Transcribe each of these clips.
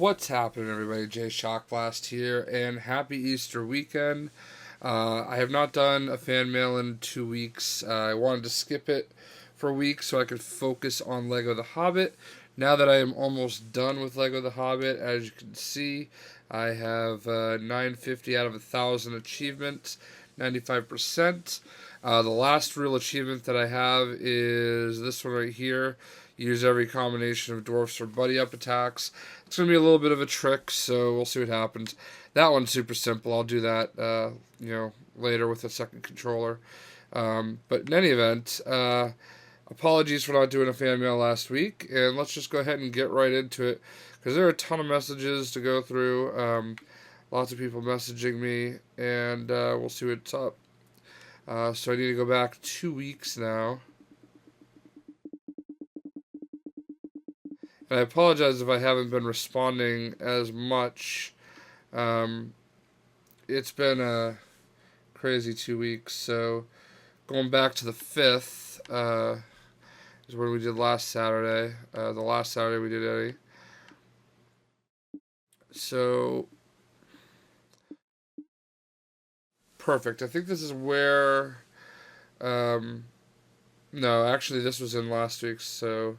What's happening, everybody? Jay Shockblast here, and happy Easter weekend. I have not done a fan mail in 2 weeks. I wanted to skip it for a week so I could focus on Lego The Hobbit. Now that I am almost done with Lego The Hobbit, as you can see, I have 950 out of 1,000 achievements, 95%. The last real achievement that I have is this one right here. Use every combination of dwarfs for buddy up attacks. It's going to be a little bit of a trick, so we'll see what happens. That one's super simple. I'll do that, later with a second controller. But in any event, apologies for not doing a fan mail last week, and let's just go ahead and get right into it, because there are a ton of messages to go through. Lots of people messaging me, and we'll see what's up. So I need to go back 2 weeks now. And I apologize if I haven't been responding as much. It's been a crazy 2 weeks. So going back to the 5th is when we did last Saturday. The last Saturday we did Eddie. So perfect. I think this is where. No, actually, this was in last week's. So.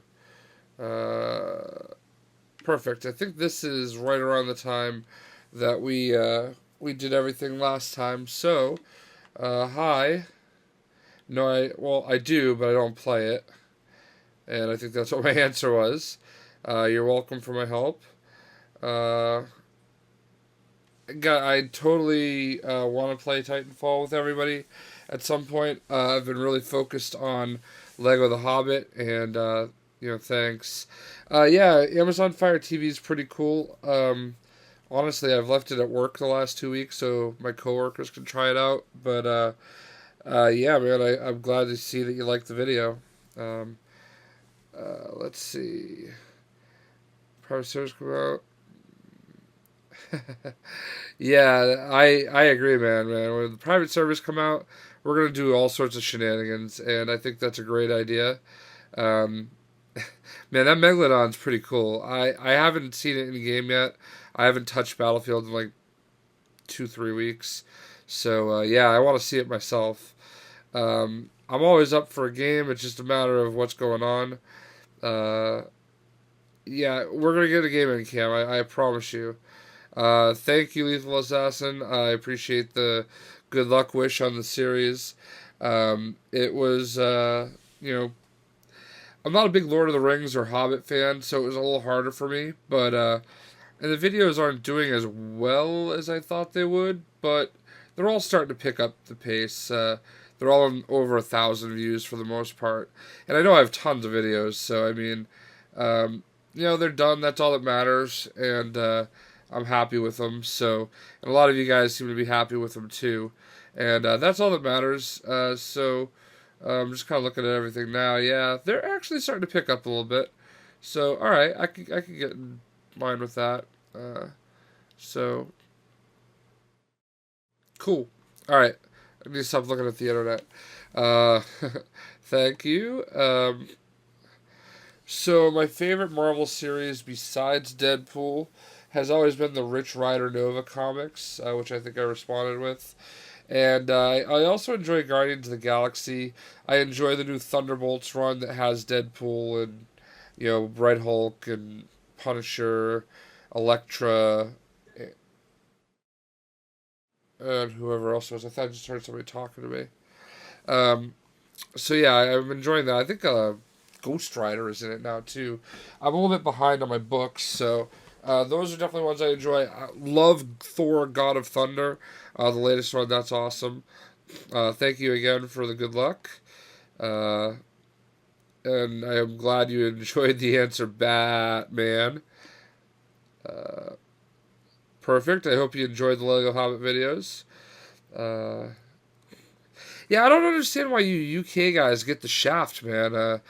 Perfect. I think this is right around the time that we did everything last time. So, hi. No, I do, but I don't play it, and I think that's what my answer was. You're welcome for my help. I totally want to play Titanfall with everybody at some point. I've been really focused on Lego The Hobbit, and thanks. Amazon Fire TV is pretty cool. Honestly, I've left it at work the last 2 weeks so my coworkers can try it out. But, man, I'm glad to see that you liked the video. Let's see. Private service come out. Yeah, I agree, man. When the private service come out, we're going to do all sorts of shenanigans, and I think that's a great idea. Man, that Megalodon's pretty cool. I haven't seen it in the game yet. I haven't touched Battlefield in like 2-3 weeks. So, I want to see it myself. I'm always up for a game. It's just a matter of what's going on. We're going to get a game in, Cam. I promise you. Thank you, Lethal Assassin. I appreciate the good luck wish on the series. It was, I'm not a big Lord of the Rings or Hobbit fan, so it was a little harder for me. But and the videos aren't doing as well as I thought they would, but they're all starting to pick up the pace. They're all on over 1,000 views for the most part, and I know I have tons of videos. So I mean, they're done. That's all that matters, and I'm happy with them. So, and a lot of you guys seem to be happy with them too, and that's all that matters. I'm just kind of looking at everything now. Yeah, they're actually starting to pick up a little bit. So, all right, I can get in line with that. So, cool. All right, I need to stop looking at the internet. Thank you. So, my favorite Marvel series besides Deadpool has always been the Rich Rider Nova comics, which I think I responded with. And I also enjoy Guardians of the Galaxy. I enjoy the new Thunderbolts run that has Deadpool and, Red Hulk and Punisher, Elektra, and whoever else was. I thought I just heard somebody talking to me. I'm enjoying that. I think Ghost Rider is in it now, too. I'm a little bit behind on my books, so those are definitely ones I enjoy. I love Thor, God of Thunder. The latest one, that's awesome. Thank you again for the good luck. And I am glad you enjoyed the answer, Batman. Perfect. I hope you enjoyed the Lego Hobbit videos. I don't understand why you UK guys get the shaft, man.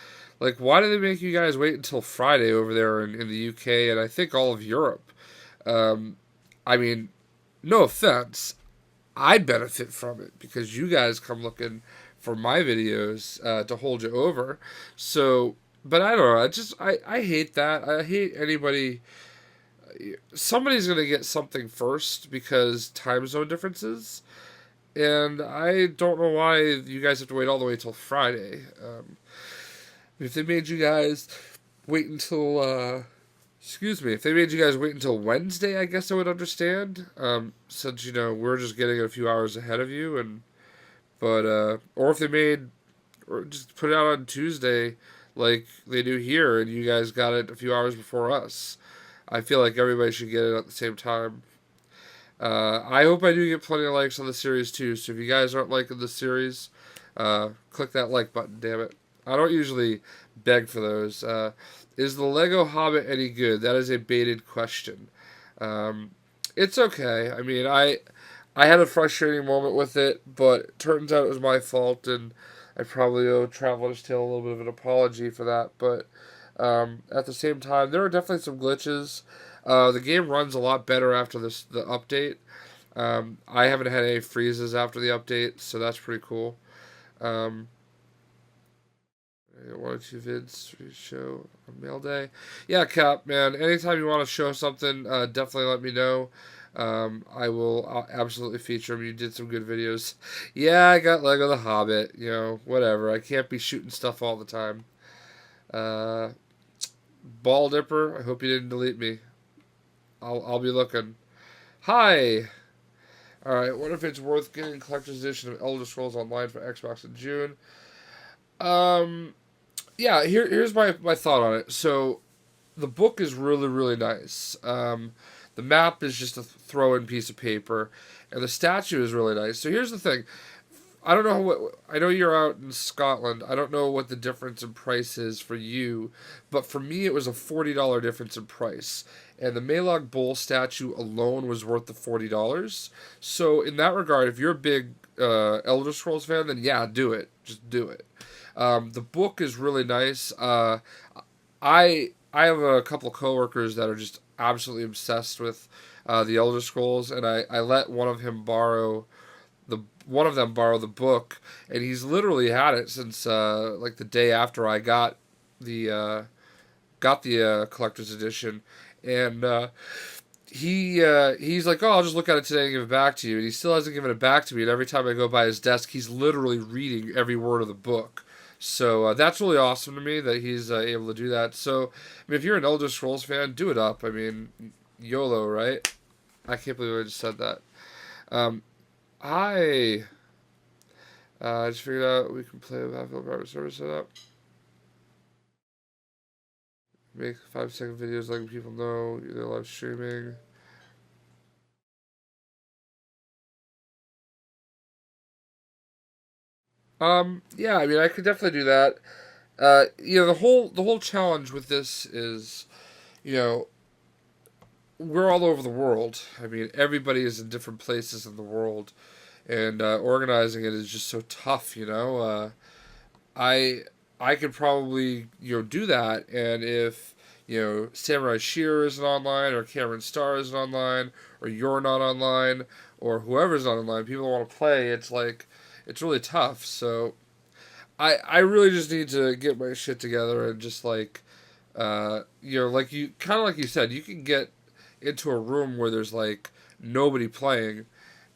Why do they make you guys wait until Friday over there in the UK and I think all of Europe? I mean, no offense. I benefit from it because you guys come looking for my videos to hold you over. So, but I don't know. I hate that. I hate anybody somebody's going to get something first because time zone differences. And I don't know why you guys have to wait all the way till Friday. If they made you guys wait until, excuse me, if they made you guys wait until Wednesday, I guess I would understand. Since, we're just getting it a few hours ahead of you. Or if they made, or just put it out on Tuesday like they do here, and you guys got it a few hours before us. I feel like everybody should get it at the same time. I hope I do get plenty of likes on the series too. So if you guys aren't liking the series, click that like button. Damn it! I don't usually beg for those. Is the Lego Hobbit any good? That is a baited question. It's okay. I mean, I had a frustrating moment with it, but it turns out it was my fault, and I probably owe Traveler's Tale a little bit of an apology for that. But at the same time, there are definitely some glitches. The game runs a lot better after the update. I haven't had any freezes after the update, so that's pretty cool. One or two vids show on mail day. Yeah, Cap, man. Anytime you want to show something, definitely let me know. I'll absolutely feature them. You did some good videos. Yeah, I got Lego the Hobbit. Whatever. I can't be shooting stuff all the time. Ball Dipper, I hope you didn't delete me. I'll be looking. Hi! Alright, what if it's worth getting collector's edition of Elder Scrolls Online for Xbox in June? Yeah, here's my thought on it. So, the book is really, really nice. The map is just a throw-in piece of paper, and the statue is really nice. So here's the thing. I don't know I know you're out in Scotland. I don't know what the difference in price is for you, but for me it was a $40 difference in price. And the Maelog Bull statue alone was worth the $40. So in that regard, if you're a big Elder Scrolls fan, then yeah, do it. Just do it. The book is really nice. I have a couple of coworkers that are just absolutely obsessed with the Elder Scrolls, and I let one of them borrow the book, and he's literally had it since like the day after I got the collector's edition, and he's like, oh, I'll just look at it today and give it back to you, and he still hasn't given it back to me, and every time I go by his desk, he's literally reading every word of the book. So that's really awesome to me that he's able to do that. So, I mean, if you're an Elder Scrolls fan, do it up. I mean, YOLO, right? I can't believe I just said that. I just figured out we can play with Battlefield private server setup. Make 5-second videos letting people know you're live streaming. Yeah, I mean, I could definitely do that. The whole challenge with this is, we're all over the world. I mean, everybody is in different places in the world, and organizing it is just so tough. I could probably do that, and if Samurai Shear isn't online, or Cameron Starr isn't online, or you're not online, or whoever's not online, people want to play. It's like it's really tough. So I really just need to get my shit together and just like like you said, you can get into a room where there's like nobody playing,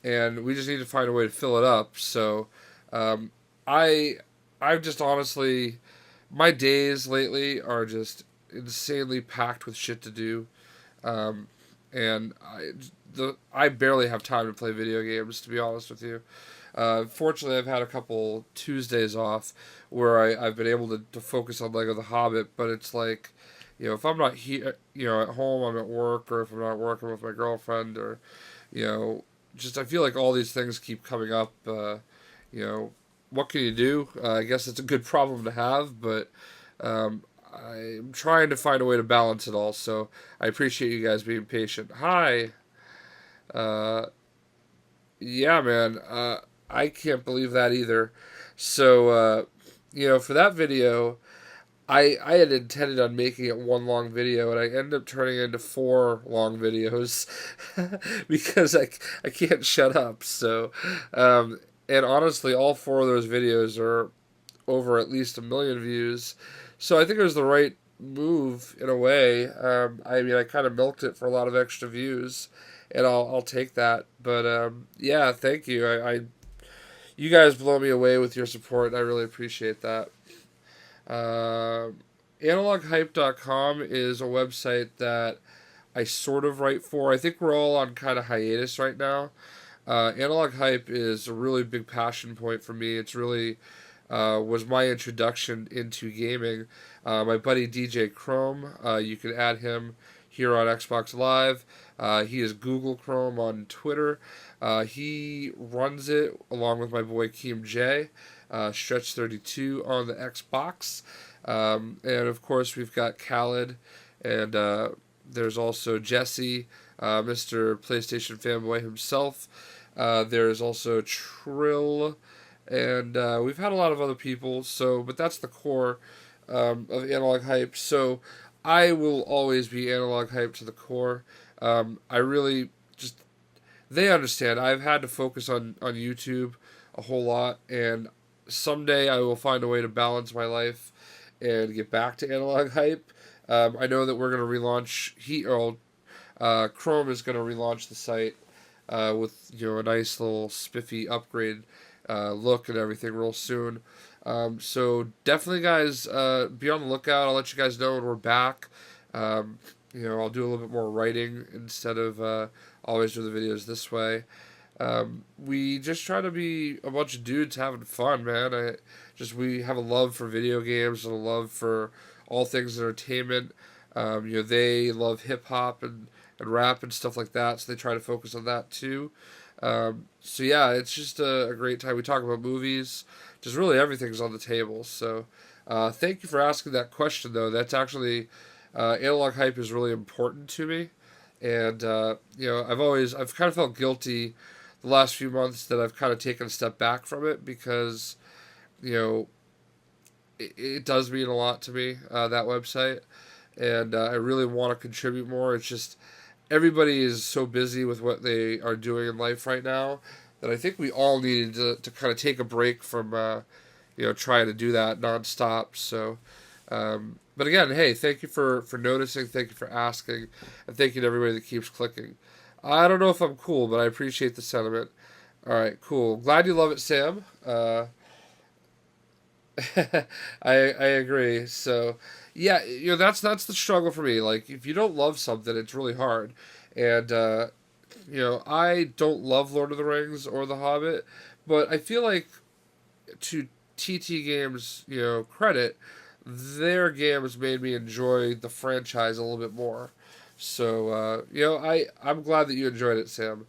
and we just need to find a way to fill it up. So I've just honestly, my days lately are just insanely packed with shit to do, and I barely have time to play video games, to be honest with you. Fortunately, I've had a couple Tuesdays off where I've been able to focus on Lego the Hobbit, but it's like, if I'm not here, at home, I'm at work, or if I'm not working with my girlfriend, or, just I feel like all these things keep coming up. What can you do? I guess it's a good problem to have, but I'm trying to find a way to balance it all, so I appreciate you guys being patient. Hi! Yeah, man, I can't believe that either. So, for that video, I had intended on making it one long video, and I ended up turning it into 4 long videos because I can't shut up. So, and honestly, all 4 of those videos are over at least 1 million views. So I think it was the right move in a way. I mean, I kind of milked it for a lot of extra views, and I'll take that. But yeah, thank you. You guys blow me away with your support. I really appreciate that. Analoghype.com is a website that I sort of write for. I think we're all on kind of hiatus right now. Analog Hype is a really big passion point for me. It's really was my introduction into gaming. My buddy DJ Chrome, you can add him here on Xbox Live. He is Google Chrome on Twitter. He runs it along with my boy Keem J, Stretch32 on the Xbox. And of course, we've got Khaled, and there's also Jesse, Mr. PlayStation Fanboy himself. There's also Trill, and we've had a lot of other people. But that's the core of Analog Hype. So I will always be Analog Hype to the core. I really just they understand. I've had to focus on YouTube a whole lot, and someday I will find a way to balance my life and get back to Analog Hype. I know that we're going to relaunch Chrome is going to relaunch the site with a nice little spiffy upgrade look and everything real soon. So definitely, guys, be on the lookout. I'll let you guys know when we're back. I'll do a little bit more writing instead of always do the videos this way. We just try to be a bunch of dudes having fun, man. We have a love for video games and a love for all things entertainment. They love hip hop and rap and stuff like that, so they try to focus on that too. So yeah, it's just a great time. We talk about movies, just really everything's on the table. So thank you for asking that question, though. That's actually Analog Hype is really important to me, and I've kind of felt guilty the last few months that I've kind of taken a step back from it because it does mean a lot to me, that website, and I really want to contribute more. It's just everybody is so busy with what they are doing in life right now that I think we all needed to kind of take a break from trying to do that nonstop. So but again, hey, thank you for noticing, thank you for asking, and thank you to everybody that keeps clicking. I don't know if I'm cool, but I appreciate the sentiment. All right, cool. Glad you love it, Sam. I agree. So yeah, that's the struggle for me. Like if you don't love something, it's really hard. And I don't love Lord of the Rings or The Hobbit, but I feel like to TT Games, credit, their games made me enjoy the franchise a little bit more. So I'm glad that you enjoyed it, Sam.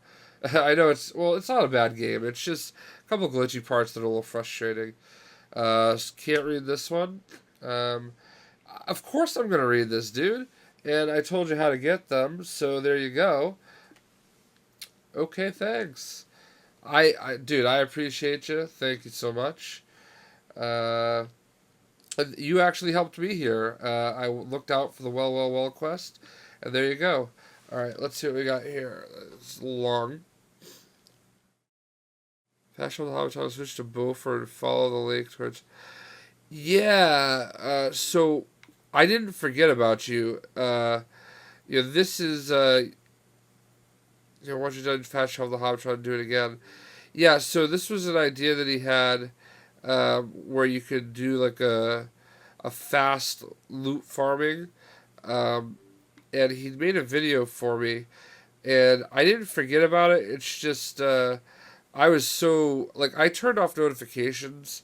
I know it's not a bad game. It's just a couple glitchy parts that are a little frustrating. Can't read this one. Of course I'm gonna read this, dude. And I told you how to get them, so there you go. Okay, thanks. Dude, I appreciate you. Thank you so much. You actually helped me here. I looked out for the well quest, and there you go. All right, let's see what we got here. It's long. Fashion with the Hobbit Tunnel, switch to Beaufort, follow the lake towards. Yeah, so I didn't forget about you. This is, once you're done Fast Travel the Hobbit, try to do it again. Yeah, so this was an idea that he had where you could do like a fast loot farming. And he made a video for me, and I didn't forget about it. It's just, I was so, I turned off notifications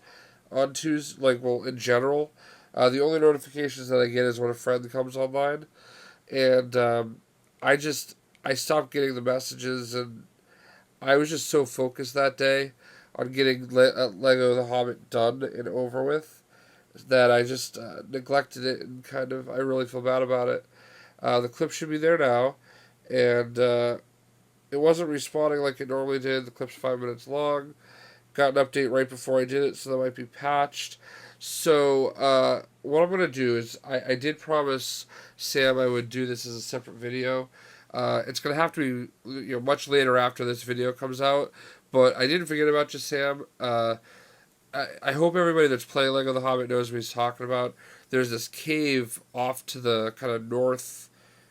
on Tuesday, in general. The only notifications that I get is when a friend comes online, and I stopped getting the messages, and I was just so focused that day on getting Lego The Hobbit done and over with that I just neglected it, and I really feel bad about it. The clip should be there now, and it wasn't responding like it normally did. The clip's 5 minutes long. Got an update right before I did it, so that might be patched. So what I'm going to do is, I did promise Sam I would do this as a separate video. It's going to have to be much later after this video comes out, but I didn't forget about you, Sam. I hope everybody that's playing Lego The Hobbit knows what he's talking about. there's this cave off to the kind of north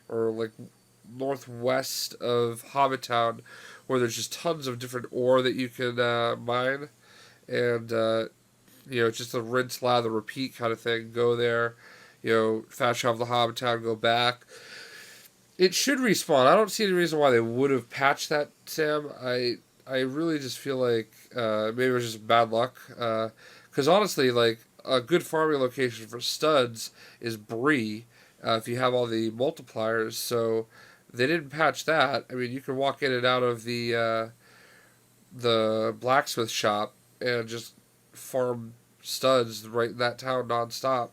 or like northwest of Hobbit Town, where there's just tons of different ore that you can mine, and it's just a rinse, lather, repeat kind of thing. Go there, fast travel to Hobbit Town, go back. It should respawn. I don't see any reason why they would have patched that, Sam. I really just feel like maybe it was just bad luck. Because honestly, like a good farming location for studs is Bree, if you have all the multipliers. So they didn't patch that. I mean, you can walk in and out of the blacksmith shop and just farm studs right in that town nonstop.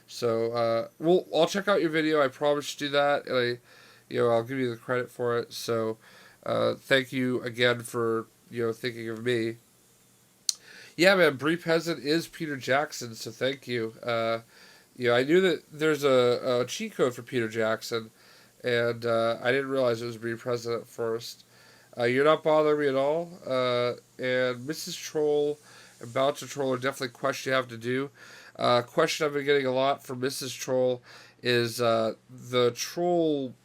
So I'll check out your video. I promise to do that, and I'll give you the credit for it. So thank you again for thinking of me. Yeah, man, Bree Peasant is Peter Jackson, so thank you. I knew that there's a cheat code for Peter Jackson, and I didn't realize it was Bree Peasant at first. You're not bothering me at all. And Mrs. Troll and Bouncer Troll are definitely questions you have to do. Question I've been getting a lot from Mrs. Troll is the troll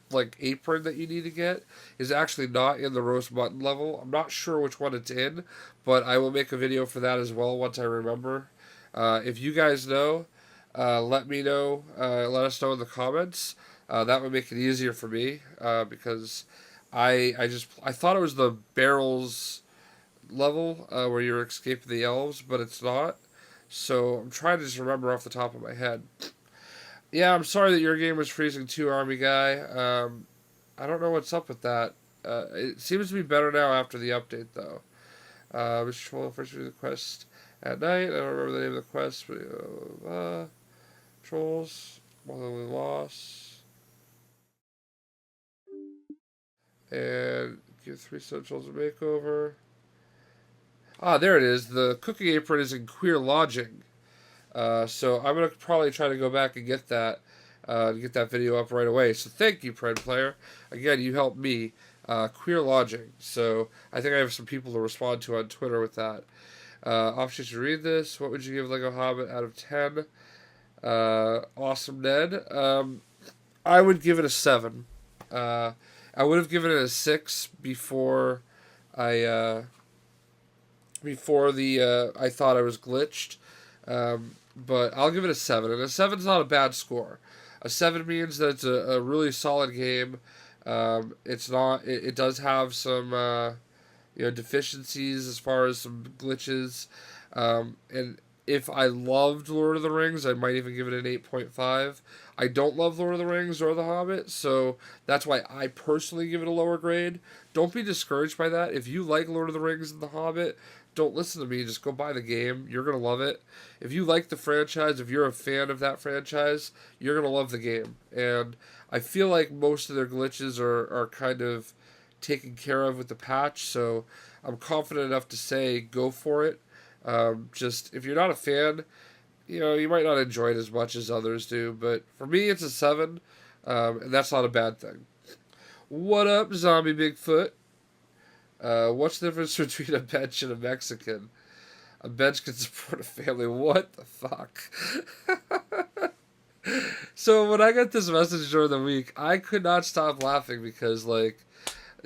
apron that you need to get is actually not in the roast mutton level. I'm not sure which one it's in, but I will make a video for that as well once I remember. If you guys know, let me know. Let us know in the comments. That would make it easier for me because I thought it was the barrels level where you're escaping the elves, but it's not. So I'm trying to just remember off the top of my head. Yeah, I'm sorry that your game was freezing too, Army Guy. I don't know what's up with that. It seems to be better now after the update, though. Mr. Troll first do the quest at night. I don't remember the name of the quest, but trolls, motherly loss, and give 3 stone trolls a makeover. Ah, there it is. The cooking apron is in Queer Lodging. So I'm going to probably try to go back and get that video up right away. So thank you, Pred Player. Again, you helped me. Queer Lodging. So I think I have some people to respond to on Twitter with that. Officer should read this. What would you give Lego Hobbit out of 10? Awesome, Ned. I would give it a 7. I would have given it a 6 before I thought I was glitched. But I'll give it a 7. And a 7's not a bad score. A 7 means that it's a really solid game. It's not. It does have some deficiencies as far as some glitches. And if I loved Lord of the Rings, I might even give it an 8.5. I don't love Lord of the Rings or The Hobbit, so that's why I personally give it a lower grade. Don't be discouraged by that. If you like Lord of the Rings and The Hobbit, don't listen to me. Just go buy the game. You're going to love it. If you like the franchise, if you're a fan of that franchise, you're going to love the game. And I feel like most of their glitches are kind of taken care of with the patch, so I'm confident enough to say go for it. Just, if you're not a fan, you might not enjoy it as much as others do, but for me, it's a 7, and that's not a bad thing. What up, Zombie Bigfoot? What's the difference between a bench and a Mexican? A bench can support a family. What the fuck? So when I got this message during the week, I could not stop laughing because,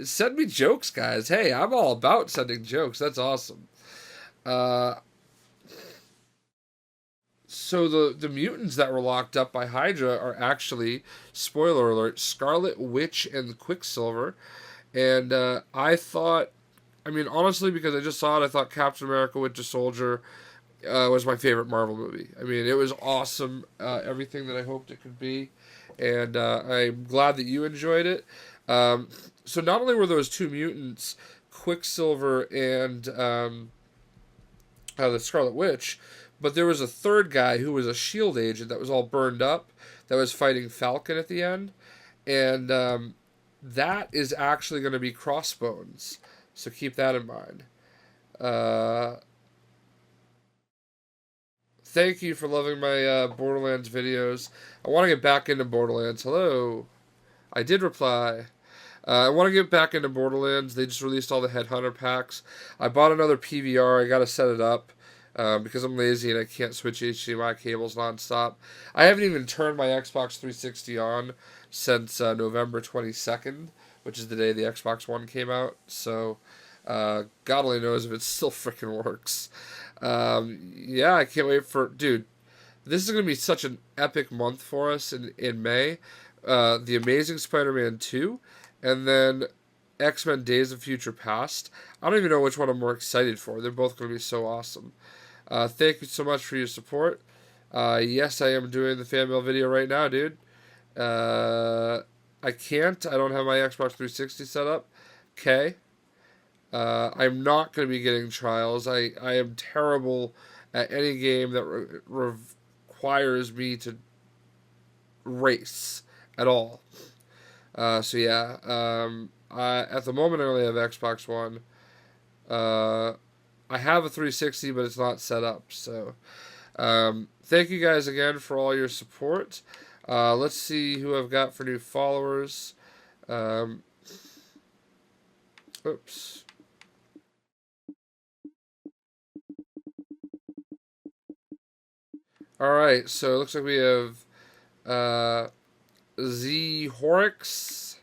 send me jokes, guys. Hey, I'm all about sending jokes. That's awesome. So the mutants that were locked up by Hydra are actually, spoiler alert, Scarlet Witch and Quicksilver. And I thought, honestly, because I just saw it, I thought Captain America Winter Soldier was my favorite Marvel movie. It was awesome, everything that I hoped it could be. And I'm glad that you enjoyed it. So not only were those 2 mutants, Quicksilver and the Scarlet Witch, but there was a third guy who was a S.H.I.E.L.D. agent that was all burned up, that was fighting Falcon at the end. And that is actually going to be Crossbones. So keep that in mind. Thank you for loving my Borderlands videos. I want to get back into Borderlands. Hello. I did reply. I want to get back into Borderlands. They just released all the Headhunter packs. I bought another PVR. I got to set it up. because I'm lazy and I can't switch HDMI cables nonstop. I haven't even turned my Xbox 360 on since November 22nd, which is the day the Xbox One came out. So, God only knows if it still freaking works. Yeah, I can't wait for... Dude, this is going to be such an epic month for us in May. The Amazing Spider-Man 2, and then X-Men Days of Future Past. I don't even know which one I'm more excited for. They're both going to be so awesome. Thank you so much for your support. Yes, I am doing the fan mail video right now, dude. I can't. I don't have my Xbox 360 set up. Okay. I'm not going to be getting trials. I am terrible at any game that requires me to race at all. So yeah, at the moment I only have Xbox One. I have a 360, but it's not set up. So thank you guys again for all your support. Let's see who I've got for new followers. Oops. Alright, so it looks like we have Z Horix,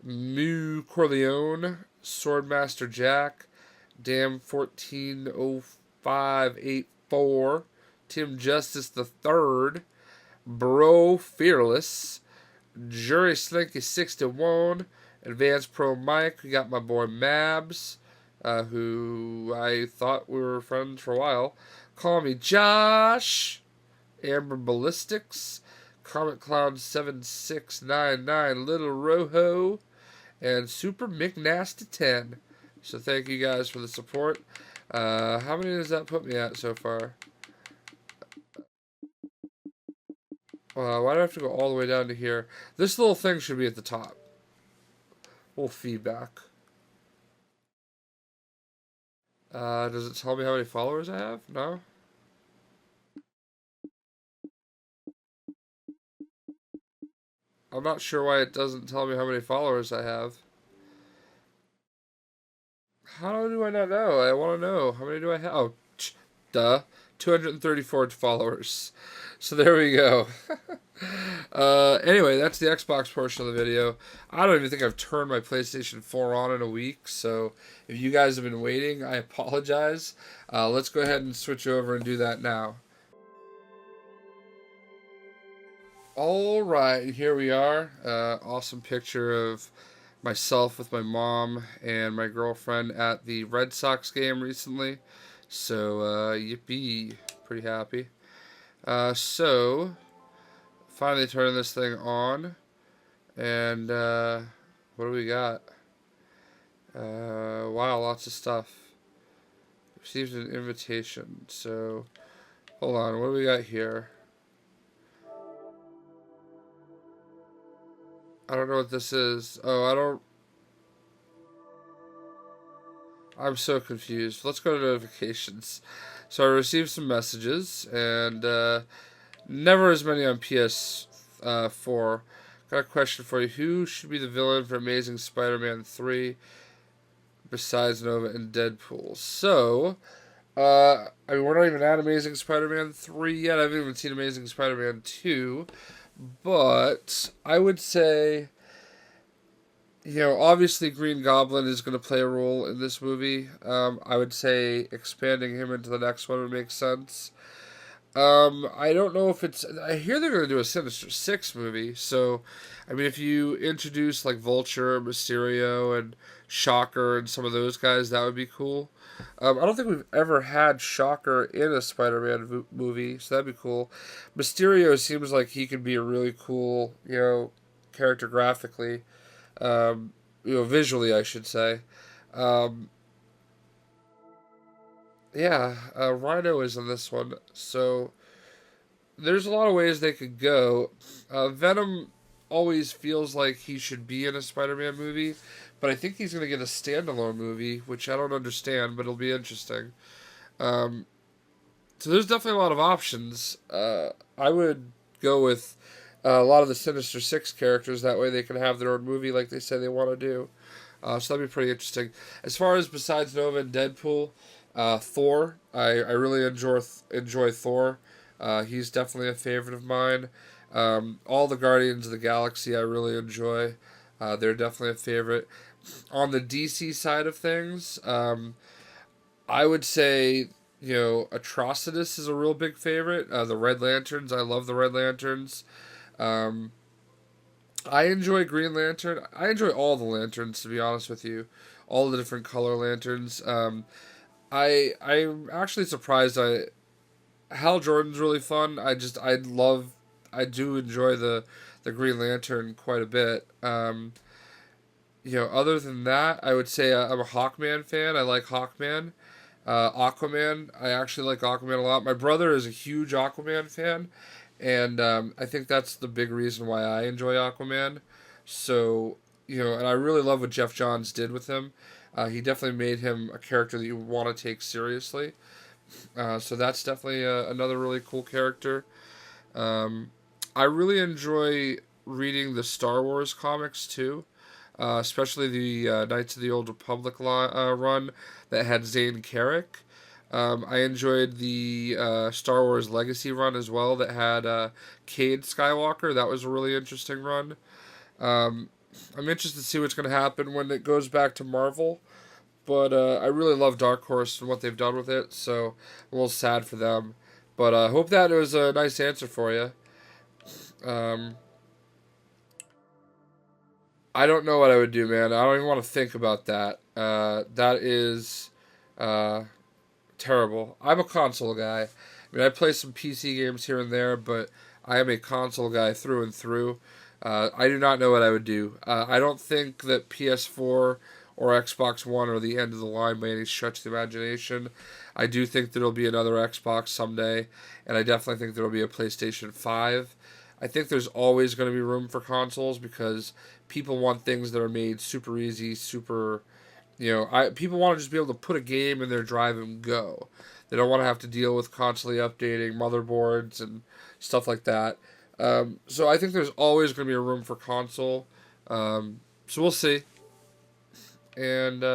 Mu Corleone, Swordmaster Jack, Dam 140584, Tim Justice the Third, Bro Fearless, Jury Slinky 61, Advanced Pro Mike. We got my boy Mabs, who I thought we were friends for a while. Call me Josh. Amber Ballistics, Comet Cloud 7699, Little Rojo, and Super McNasty 10. So thank you guys for the support. How many does that put me at so far? Why do I have to go all the way down to here? This little thing should be at the top. A little feedback. Does it tell me how many followers I have? No? I'm not sure why it doesn't tell me how many followers I have. How do I not know? I want to know. How many do I have? Oh, duh. 234 followers. So there we go. Anyway, that's the Xbox portion of the video. I don't even think I've turned my PlayStation 4 on in a week, so if you guys have been waiting, I apologize. Let's go ahead and switch over and do that now. Alright, here we are. Awesome picture of myself with my mom and my girlfriend at the Red Sox game recently. So, yippee. Pretty happy. So, finally turning this thing on. And, what do we got? Wow, lots of stuff. Received an invitation. So, hold on, what do we got here? I don't know what this is. Oh, I'm so confused. Let's go to notifications. So I received some messages, and never as many on PS4. Got a question for you. Who should be the villain for Amazing Spider-Man 3 besides Nova and Deadpool? So, I mean, we're not even at Amazing Spider-Man 3 yet. I haven't even seen Amazing Spider-Man 2. But I would say, obviously Green Goblin is going to play a role in this movie. I would say expanding him into the next one would make sense. I don't know if it's... I hear they're going to do a Sinister Six movie, so, I mean, if you introduce, like, Vulture, Mysterio, and Shocker, and some of those guys, that would be cool. I don't think we've ever had Shocker in a Spider-Man movie, so that'd be cool. Mysterio seems like he could be a really cool, character graphically. Visually, I should say. Rhino is in this one, so there's a lot of ways they could go. Venom always feels like he should be in a Spider-Man movie, but I think he's going to get a standalone movie, which I don't understand, but it'll be interesting. So there's definitely a lot of options. I would go with a lot of the Sinister Six characters. That way they can have their own movie like they say they want to do. So that'd be pretty interesting. As far as besides Nova and Deadpool, Thor. I really enjoy Thor. He's definitely a favorite of mine. All the Guardians of the Galaxy I really enjoy. They're definitely a favorite. On the DC side of things, I would say, Atrocitus is a real big favorite. The Red Lanterns, I love the Red Lanterns. Um, I enjoy Green Lantern. I enjoy all the lanterns, to be honest with you, all the different color lanterns. I'm actually surprised. Hal Jordan's really fun. I do enjoy the Green Lantern quite a bit. Other than that, I would say I'm a Hawkman fan. I like Hawkman. Aquaman, I actually like Aquaman a lot. My brother is a huge Aquaman fan, and I think that's the big reason why I enjoy Aquaman. So, and I really love what Jeff Johns did with him. He definitely made him a character that you want to take seriously. So that's definitely another really cool character. Um, I really enjoy reading the Star Wars comics too, especially the Knights of the Old Republic run that had Zane Carrick. I enjoyed the Star Wars Legacy run as well that had Cade Skywalker. That was a really interesting run. Um, I'm interested to see what's going to happen when it goes back to Marvel. But I really love Dark Horse and what they've done with it, so I'm a little sad for them. But I hope that was a nice answer for you. Um, I don't know what I would do, man. I don't even want to think about that. That is uh, terrible. I'm a console guy. I mean, I play some PC games here and there, but I am a console guy through and through. I do not know what I would do. I don't think that PS4 or Xbox One are the end of the line by any stretch of the imagination. I do think there'll be another Xbox someday, and I definitely think there'll be a PlayStation 5. I think there's always going to be room for consoles because people want things that are made super easy, super. People want to just be able to put a game in their drive and go. They don't want to have to deal with constantly updating motherboards and stuff like that. So I think there's always going to be a room for console. So we'll see. And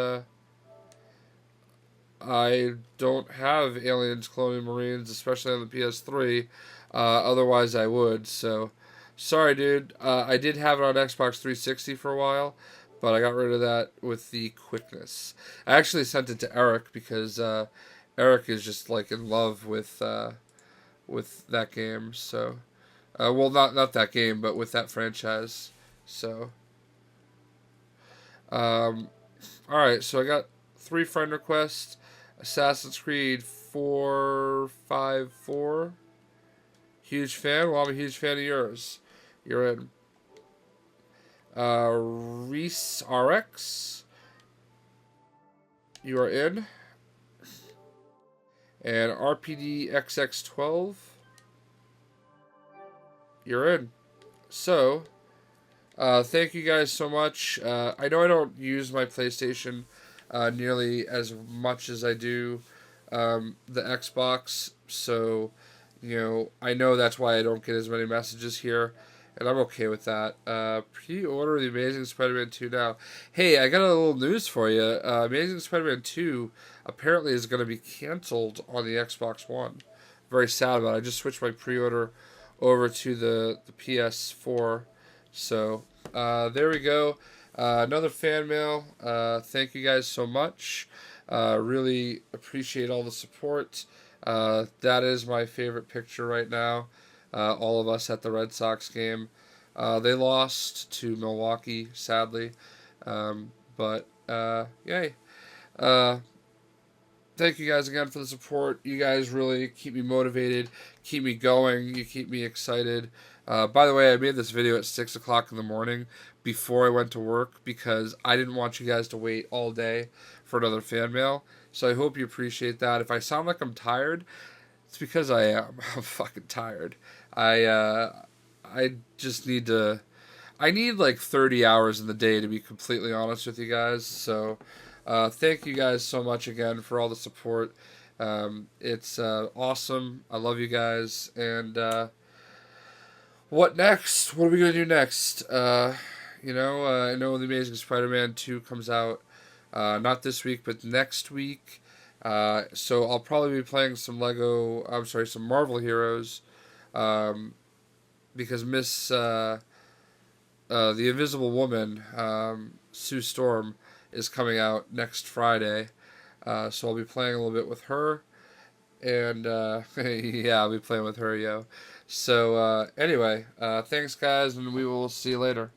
I don't have Aliens Colonial Marines, especially on the PS3. Otherwise, I would. So, sorry, dude. I did have it on Xbox 360 for a while, but I got rid of that with the quickness. I actually sent it to Eric because Eric is just like in love with that game. So, well, not that game, but with that franchise. So, um, all right. So I got 3 friend requests. Assassin's Creed 454. Huge fan. Well, I'm a huge fan of yours. You're in. Reese RX. You are in. And RPD XX12. You're in. So, thank you guys so much. I know I don't use my PlayStation nearly as much as I do the Xbox, so I know that's why I don't get as many messages here, and I'm okay with that. Pre-order The Amazing Spider-Man 2 now. Hey, I got a little news for you. Amazing Spider-Man 2 apparently is going to be canceled on the Xbox One. Very sad about it. I just switched my pre-order over to the PS4. So, there we go. Another fan mail. Thank you guys so much. Really appreciate all the support. That is my favorite picture right now. All of us at the Red Sox game. They lost to Milwaukee, sadly. But yay. Thank you guys again for the support. You guys really keep me motivated, keep me going, you keep me excited. By the way, I made this video at 6 o'clock in the morning before I went to work because I didn't want you guys to wait all day for another fan mail. So I hope you appreciate that. If I sound like I'm tired, it's because I am. I'm fucking tired. I just need to. I need like 30 hours in the day to be completely honest with you guys. So thank you guys so much again for all the support. It's awesome. I love you guys. And what next? What are we going to do next? I know The Amazing Spider-Man 2 comes out not this week, but next week. So I'll probably be playing some Marvel Heroes, um, because the Invisible Woman, Sue Storm, is coming out next Friday. So I'll be playing a little bit with her, and yeah, I'll be playing with her, yo. So anyway, thanks guys, and we will see you later.